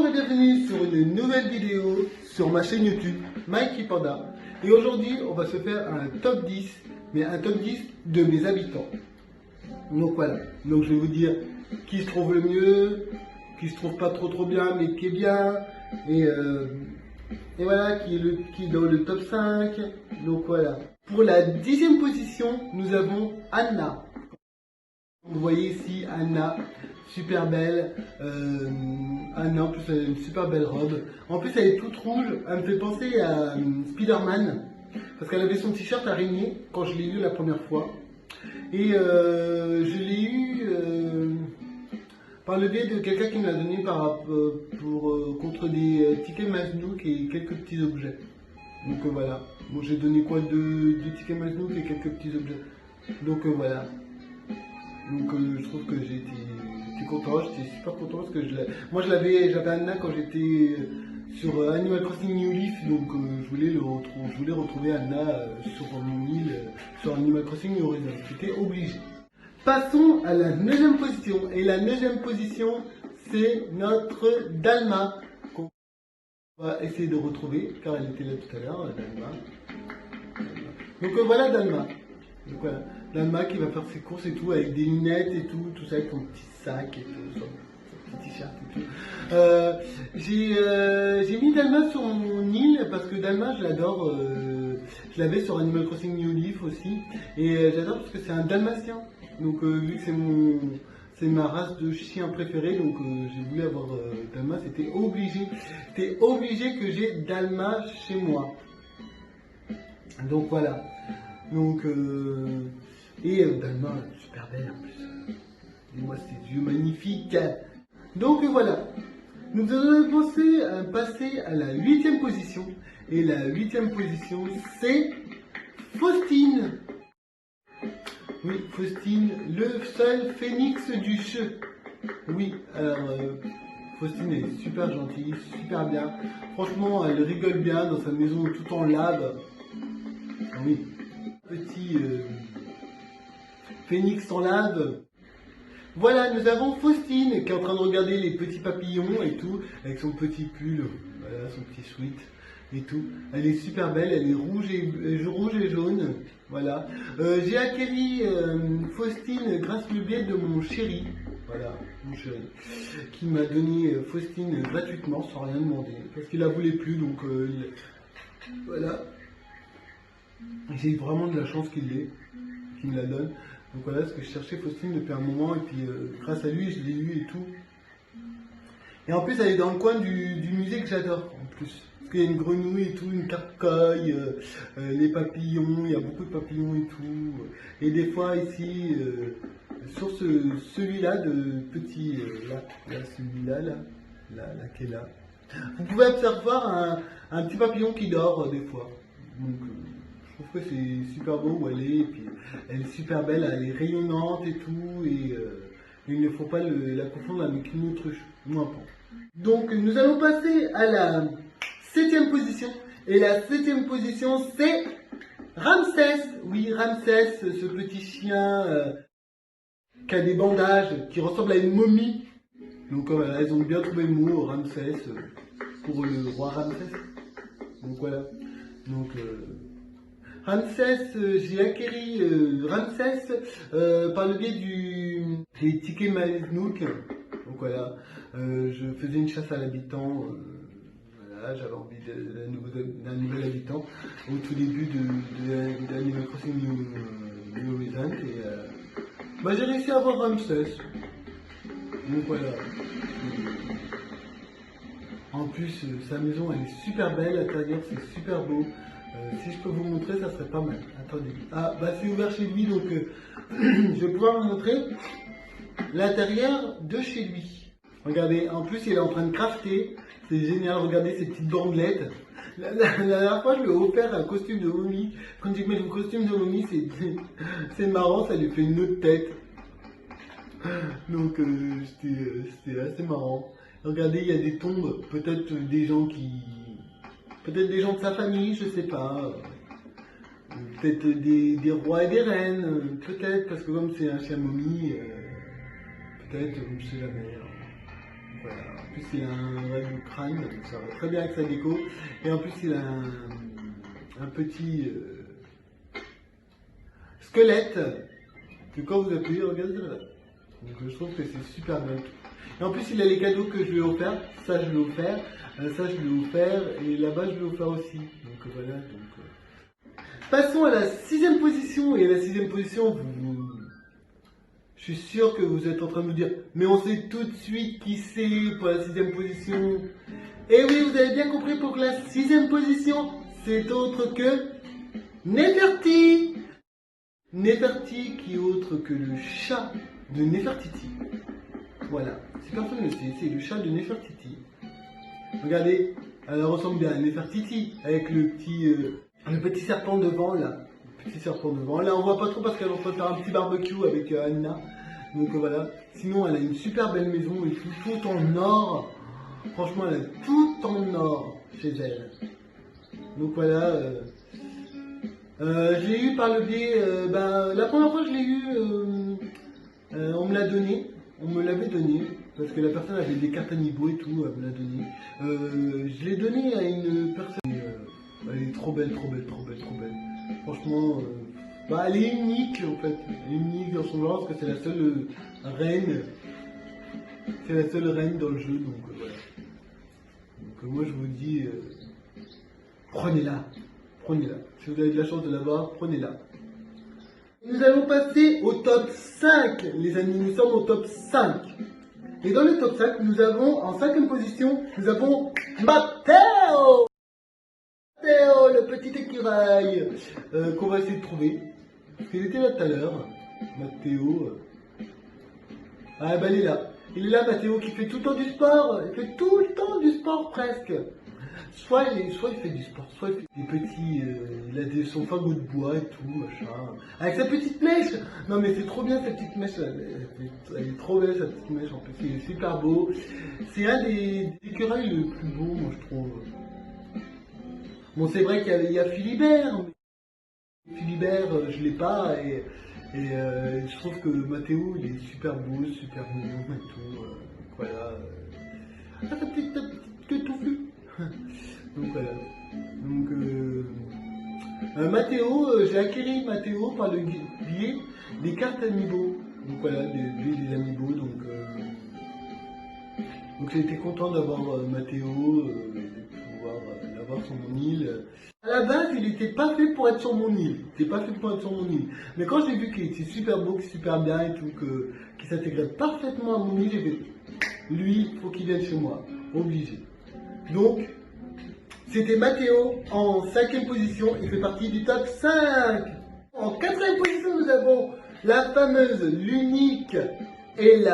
et bienvenue sur une nouvelle vidéo sur ma chaîne YouTube Mikey Panda. Et aujourd'hui on va se faire un top 10, mais un top 10 de mes habitants. Donc voilà, donc je vais vous dire qui se trouve le mieux, qui se trouve pas trop bien mais qui est bien, et voilà, qui est dans le top 5. Donc voilà. Pour la 10e position, nous avons Anna. Vous voyez ici Anna, super belle. Anna, en plus elle a une super belle robe. En plus elle est toute rouge, elle me fait penser à Spider-Man. Parce qu'elle avait son t-shirt araignée quand je l'ai eu la première fois. Et je l'ai eu par le biais de quelqu'un qui me l'a donné contre des tickets Maznouk et quelques petits objets. Donc voilà. Bon, j'ai donné quoi, deux tickets Maznouk et quelques petits objets. Donc voilà. Donc je trouve que j'étais content, j'étais super content parce que j'avais Anna quand j'étais sur Animal Crossing New Leaf, donc je voulais retrouver Anna sur mon île, sur Animal Crossing New Horizons, j'étais obligé. Passons à la 9e position, et la 9e position c'est notre Dalma, qu'on va essayer de retrouver, car elle était là tout à l'heure, Dalma. Donc voilà Dalma. Donc voilà, Dalma qui va faire ses courses et tout, avec des lunettes et tout ça, avec son petit sac et tout, son petit t-shirt et tout. J'ai mis Dalma sur mon île parce que Dalma, je l'adore. Je l'avais sur Animal Crossing New Leaf aussi, et j'adore parce que c'est un dalmatien. Donc vu que c'est ma race de chien préférée, donc j'ai voulu avoir Dalma, c'était obligé que j'ai Dalma chez moi. Donc voilà. Donc, Dalma, super belle en plus. Et moi, ses yeux magnifiques. Donc voilà. Nous allons passer à la 8e position. Et la 8e position, c'est Faustine. Oui, Faustine, le seul phénix du jeu. Oui, alors, Faustine est super gentille, super bien. Franchement, elle rigole bien dans sa maison tout en lave. Oui. Petit phénix en lave. Voilà, nous avons Faustine qui est en train de regarder les petits papillons et tout, avec son petit pull, voilà, son petit sweat et tout. Elle est super belle, elle est rouge et jaune. Voilà. J'ai acquéri Faustine grâce au biais de mon chéri. Voilà, mon chéri, qui m'a donné Faustine gratuitement sans rien demander, parce qu'il la voulait plus, donc voilà. J'ai vraiment de la chance qu'il me la donne. Donc voilà, parce que je cherchais Faustine depuis un moment, et puis grâce à lui, je l'ai eu et tout. Et en plus, elle est dans le coin du musée que j'adore, en plus. Parce qu'il y a une grenouille et tout, une carcaille, les papillons, il y a beaucoup de papillons et tout. Et des fois, ici, sur celui-là de petit, celui-là, là, qui est là. Vous pouvez observer un petit papillon qui dort, des fois. Donc, je trouve que c'est super beau où elle est, et puis elle est super belle, elle est rayonnante et tout, et il ne faut pas la confondre avec une autruche, moins pas. Donc nous allons passer à la 7e position, et la 7e position c'est Ramsès. Oui, Ramsès, ce petit chien qui a des bandages, qui ressemble à une momie. Donc voilà, ils ont bien trouvé le mot Ramsès pour le roi Ramsès. Donc voilà. Donc Ramsès, j'ai acquéri Ramsès par le biais des tickets Maznouk. Donc voilà, je faisais une chasse à l'habitant. Voilà, j'avais envie d'un nouvel habitant au tout début de Animal Crossing New Horizons. Et j'ai réussi à avoir Ramsès. Donc voilà. En plus, sa maison elle est super belle, l'intérieur c'est super beau. Si je peux vous montrer, ça serait pas mal. Attendez. Ah, c'est ouvert chez lui, donc je vais pouvoir vous montrer l'intérieur de chez lui. Regardez, en plus il est en train de crafter. C'est génial, regardez ces petites bandelettes. La dernière fois, je lui ai offert un costume de momie. Quand j'ai mis le costume de momie, c'est marrant, ça lui fait une autre tête. Donc c'était assez marrant. Regardez, il y a des tombes, peut-être des gens de sa famille, je sais pas. Peut-être des rois et des reines, peut-être, parce que comme c'est un chien momie, peut-être, je sais jamais. Voilà. En plus, il a un vrai crâne, donc ça va très bien avec sa déco. Et en plus, il a un petit squelette que quand vous appuyez, regardez là. Donc je trouve que c'est super bien. Et en plus, il a les cadeaux que je lui ai offerts. Ça, je lui ai offert. Ça, je lui ai offert. Et là-bas, je lui ai offert aussi. Donc voilà. Passons à la 6e position. Et à la 6e position, je suis sûr que vous êtes en train de me dire, mais on sait tout de suite qui c'est pour la 6e position. Et oui, vous avez bien compris, pour la 6e position, c'est autre que Neferti. Neferti qui est autre que le chat de Nefertiti. Voilà, si personne ne le sait, c'est le chat de Nefertiti. Regardez, elle ressemble bien à Nefertiti, avec le petit serpent devant là. Le petit serpent devant. Là on voit pas trop parce qu'elle est en train de faire un petit barbecue avec Anna. Donc voilà. Sinon elle a une super belle maison et tout en or. Franchement elle a tout en or chez elle. Donc voilà. Je l'ai eu par le biais, la première fois que je l'ai eu, on me l'a donné, on me l'avait donné, parce que la personne avait des cartes Amiibo et tout, elle me l'a donné. Je l'ai donné à une personne, elle est trop belle, trop belle, trop belle, trop belle. Franchement, elle est unique en fait, elle est unique dans son genre, parce que c'est la seule reine, dans le jeu, donc voilà. Donc moi je vous dis, prenez-la. Prenez-la. Si vous avez de la chance de l'avoir, prenez-la. Nous allons passer au top 5, les amis. Nous sommes au top 5. Et dans le top 5, nous avons, en 5e position, nous avons Matteo. Matteo, le petit écureuil, qu'on va essayer de trouver. Il était là tout à l'heure. Matteo. Il est là. Il est là, Matteo, qui fait tout le temps du sport. Il fait tout le temps du sport, presque. Soit il fait du sport, soit il fait des petits, il a son fagot de bois et tout, machin, avec sa petite mèche. Non mais c'est trop bien cette petite mèche, elle est trop belle cette petite mèche, en plus il est super beau. C'est un des écureuils le plus beau, moi je trouve. Bon c'est vrai qu'il y a Philibert, mais Philibert je l'ai pas, et je trouve que Matteo il est super beau, super mignon et tout, voilà. Ta petite queue touffue. Donc voilà. Donc Matteo, j'ai acquis Matteo par le biais des cartes Amiibo. Donc voilà, des Amiibo. Donc j'ai été content d'avoir Matteo, de pouvoir l'avoir sur mon île. À la base, il n'était pas fait pour être sur mon île. Il n'était pas fait pour être sur mon île. Mais quand j'ai vu qu'il était super beau, super bien et tout, qu'il s'intégrait parfaitement à mon île, j'ai fait, lui, il faut qu'il vienne chez moi. Obligé. Donc, c'était Matteo en 5e position, il fait partie du top 5. En 4e position, nous avons la fameuse, l'unique, et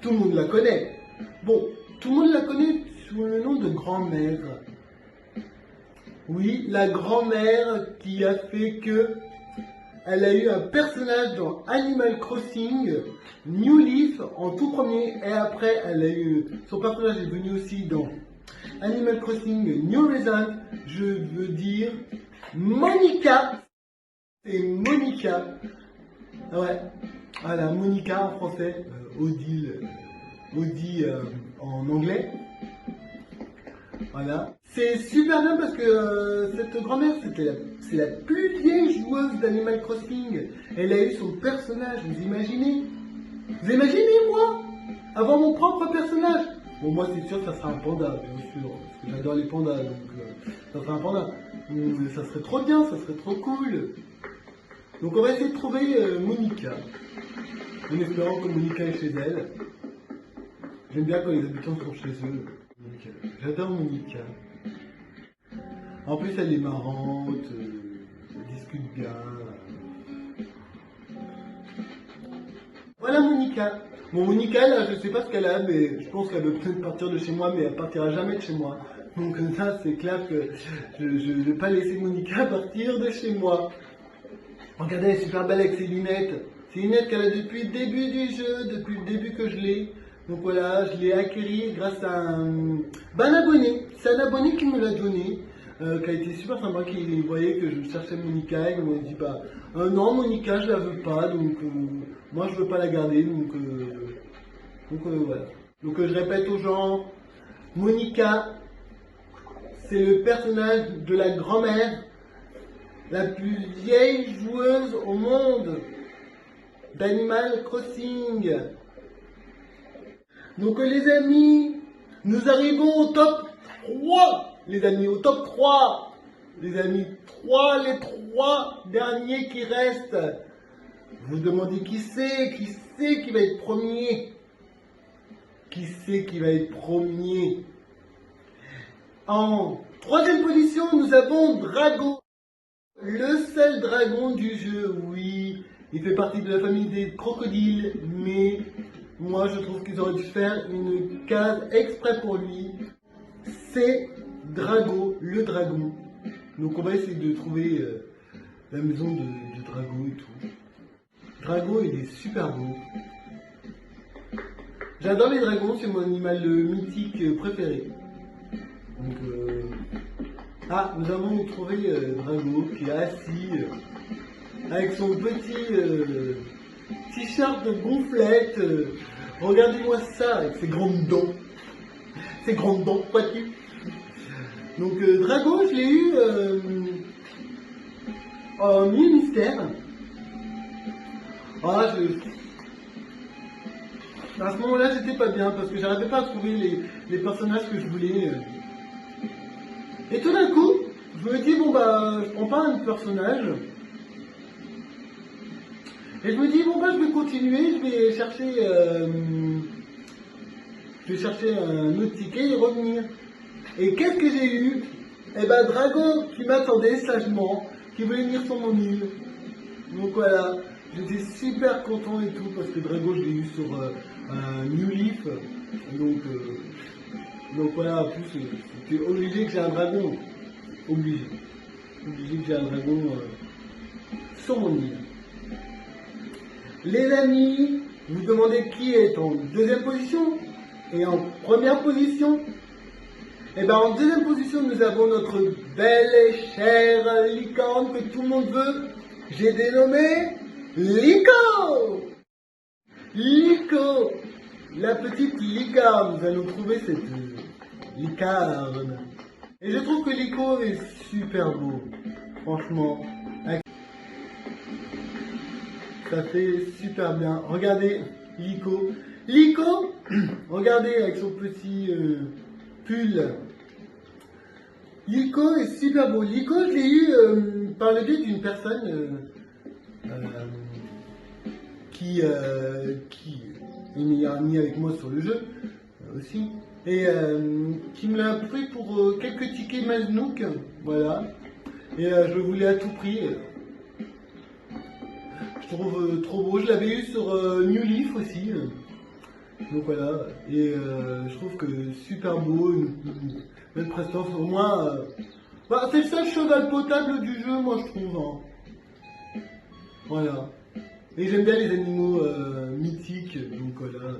tout le monde la connaît. Bon, tout le monde la connaît sous le nom de grand-mère. Oui, la grand-mère qui a fait que elle a eu un personnage dans Animal Crossing, New Leaf en tout premier, et après elle a eu, son personnage est venu aussi dans Animal Crossing New Horizons, je veux dire Monica. C'est Monica. Ouais, voilà, Monica en français, Odile en anglais. Voilà. C'est super bien parce que cette grand-mère, c'est la plus vieille joueuse d'Animal Crossing. Elle a eu son personnage, vous imaginez? Vous imaginez, moi, avoir mon propre personnage? Bon, moi, c'est sûr que ça sera un panda, bien sûr, parce que j'adore les pandas, donc ça sera un panda. Ça serait trop bien, ça serait trop cool. Donc, on va essayer de trouver Monica, en espérant que Monica est chez elle. J'aime bien quand les habitants sont chez eux. J'adore Monica. En plus, elle est marrante, elle discute bien. Voilà Monica. Bon, Monica, là, je sais pas ce qu'elle a, mais je pense qu'elle veut peut-être partir de chez moi, mais elle partira jamais de chez moi. Donc ça, c'est clair que je ne vais pas laisser Monica partir de chez moi. Regardez, elle est super belle avec ses lunettes. Ces lunettes qu'elle a depuis le début du jeu, depuis le début que je l'ai. Donc voilà, je l'ai acquérie grâce à un abonné. C'est un abonné qui me l'a donné, qui a été super sympa, qui voyait que je cherchais Monica, et il m'a dit non Monica je la veux pas, donc moi je veux pas la garder, donc voilà. Donc je répète aux gens, Monica, c'est le personnage de la grand-mère, la plus vieille joueuse au monde d'Animal Crossing. Donc les amis, nous arrivons au top 3, les amis, au top 3. Les amis, les 3 derniers qui restent. Vous vous demandez qui c'est qui va être premier? Qui c'est qui va être premier? En troisième position, nous avons Drago. Le seul dragon du jeu, oui. Il fait partie de la famille des crocodiles, mais moi je trouve qu'ils auraient dû faire une case exprès pour lui. C'est Drago, le dragon. Donc on va essayer de trouver la maison de Drago et tout. Drago, il est super beau. J'adore les dragons, c'est mon animal mythique préféré. Donc, ah, nous avons trouvé Drago qui est assis avec son petit t-shirt de gonflette. Regardez-moi ça, avec ses grandes dents. Ses grandes dents pointues. Donc Drago, je l'ai eu en Île Mystère. Ah, à ce moment-là, j'étais pas bien parce que j'arrivais pas à trouver les personnages que je voulais. Et tout d'un coup, je me dis, bon bah, je prends pas un personnage. Et je me dis, bon bah, je vais continuer, je vais chercher un autre ticket et revenir. Et qu'est-ce que j'ai eu? Eh ben, Drago qui m'attendait sagement, qui voulait venir sur mon île. Donc voilà, j'étais super content et tout, parce que Drago, je l'ai eu sur un New Leaf. Donc voilà, en plus, c'était obligé que j'ai un dragon. Obligé que j'ai un dragon sur mon île. Les amis, vous demandez qui est en deuxième position et en première position. Et bien en deuxième position, nous avons notre belle et chère licorne que tout le monde veut. J'ai dénommé Lico. Lico, la petite licorne. Nous allons trouver cette licorne. Et je trouve que Lico est super beau. Franchement. Ça fait super bien. Regardez Lico. Lico, regardez avec son petit pull. Lico est super beau. Lico, je l'ai eu par le biais d'une personne qui est meilleure amie avec moi sur le jeu aussi. Et qui me l'a pris pour quelques tickets Maznouk. Voilà. Et je le voulais à tout prix. Je trouve trop beau. Je l'avais eu sur New Leaf aussi. Donc voilà. Et je trouve que super beau. Une belle prestance. Au moins, bah, c'est le seul cheval potable du jeu, moi je trouve. Hein. Voilà. Et j'aime bien les animaux mythiques. Donc voilà.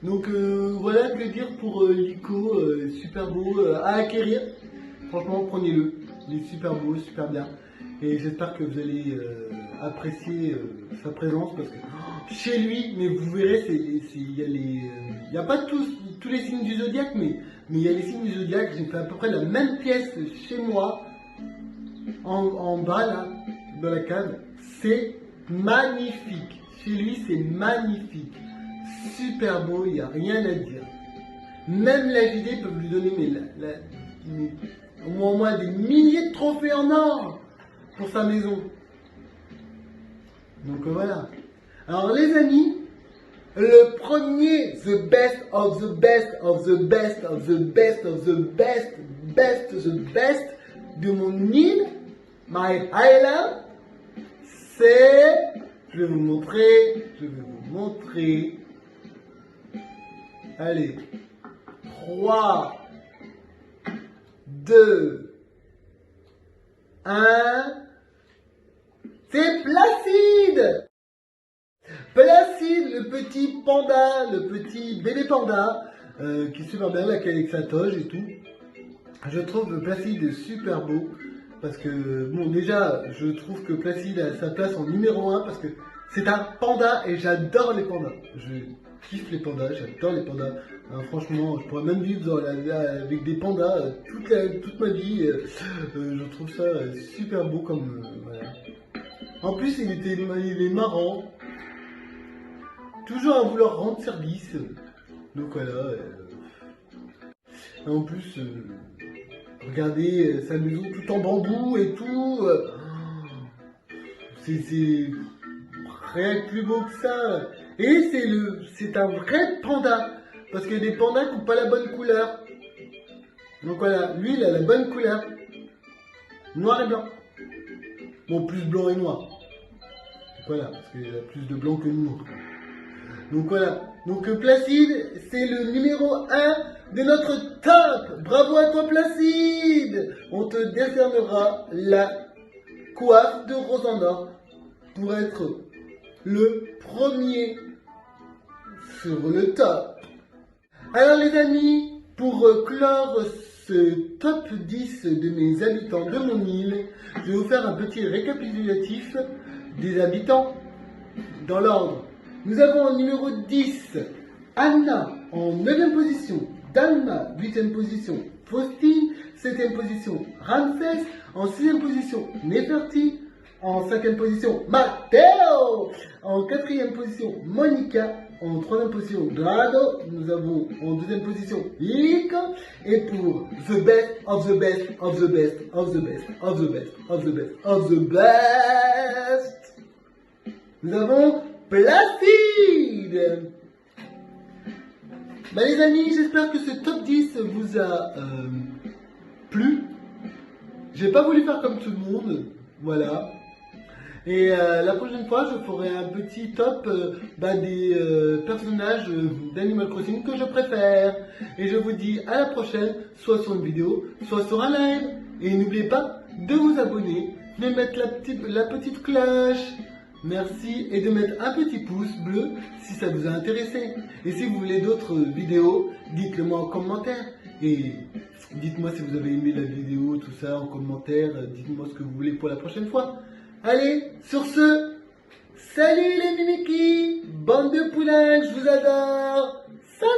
Donc voilà que dire pour Lico. Super beau à acquérir. Franchement, prenez-le. Il est super beau, super bien. Et j'espère que vous allez apprécier sa présence parce que chez lui, mais vous verrez, il n'y a pas tous les signes du zodiaque, mais il y a les signes du zodiaque. J'ai fait à peu près la même pièce chez moi, en bas là, dans la cave. C'est magnifique. Chez lui, c'est magnifique. Super beau, il n'y a rien à dire. Même la JD peut lui donner au moins des milliers de trophées en or pour sa maison. Donc voilà. Alors les amis, le premier, the best of the best of the best of the best of the best, the best de mon île, my island, c'est, je vais vous montrer, allez, 3, 2, 1, c'est Placide. Placide, le petit panda, le petit bébé panda, qui est super bien, là, avec sa toge et tout. Je trouve Placide super beau, parce que, bon, déjà, je trouve que Placide a sa place en numéro 1, parce que c'est un panda, et j'adore les pandas. kiffe les pandas, j'adore les pandas. Franchement, je pourrais même vivre avec des pandas toute ma vie. Je trouve ça super beau comme... voilà. En plus, il est marrant. Toujours à vouloir rendre service. Donc voilà. En plus, regardez sa maison tout en bambou et tout. C'est rien de plus beau que ça. Et c'est un vrai panda. Parce qu'il y a des pandas qui n'ont pas la bonne couleur. Donc voilà, lui il a la bonne couleur. Noir et blanc. Bon, plus blanc et noir. Voilà, parce qu'il y a plus de blanc que de noir. Donc voilà. Donc Placide, c'est le numéro 1 de notre top. Bravo à toi Placide. On te décernera la coiffe de rose en or pour être le premier sur le top. Alors les amis, pour clore ce top 10 de mes habitants de mon île, je vais vous faire un petit récapitulatif des habitants dans l'ordre. Nous avons en numéro 10, Anna en 9e position, Dalma 8e position, Faustine 7e position, Ramsès en 6e position, Neferti en 5e position, Matteo en 4e position, Monica en 3e position, Grado. Nous avons en 2e position, Lico. Et pour the best of the best of the best of the best of the best of the best of the best, nous avons Placide. Les amis, j'espère que ce top 10 vous a plu. J'ai pas voulu faire comme tout le monde, voilà. Et la prochaine fois, je ferai un petit top des personnages d'Animal Crossing que je préfère. Et je vous dis à la prochaine, soit sur une vidéo, soit sur un live. Et n'oubliez pas de vous abonner, de mettre la petite cloche. Merci et de mettre un petit pouce bleu si ça vous a intéressé. Et si vous voulez d'autres vidéos, dites-le moi en commentaire. Et dites-moi si vous avez aimé la vidéo, tout ça en commentaire. Dites-moi ce que vous voulez pour la prochaine fois. Allez, sur ce, salut les mimikis, bande de poulains, je vous adore. Salut.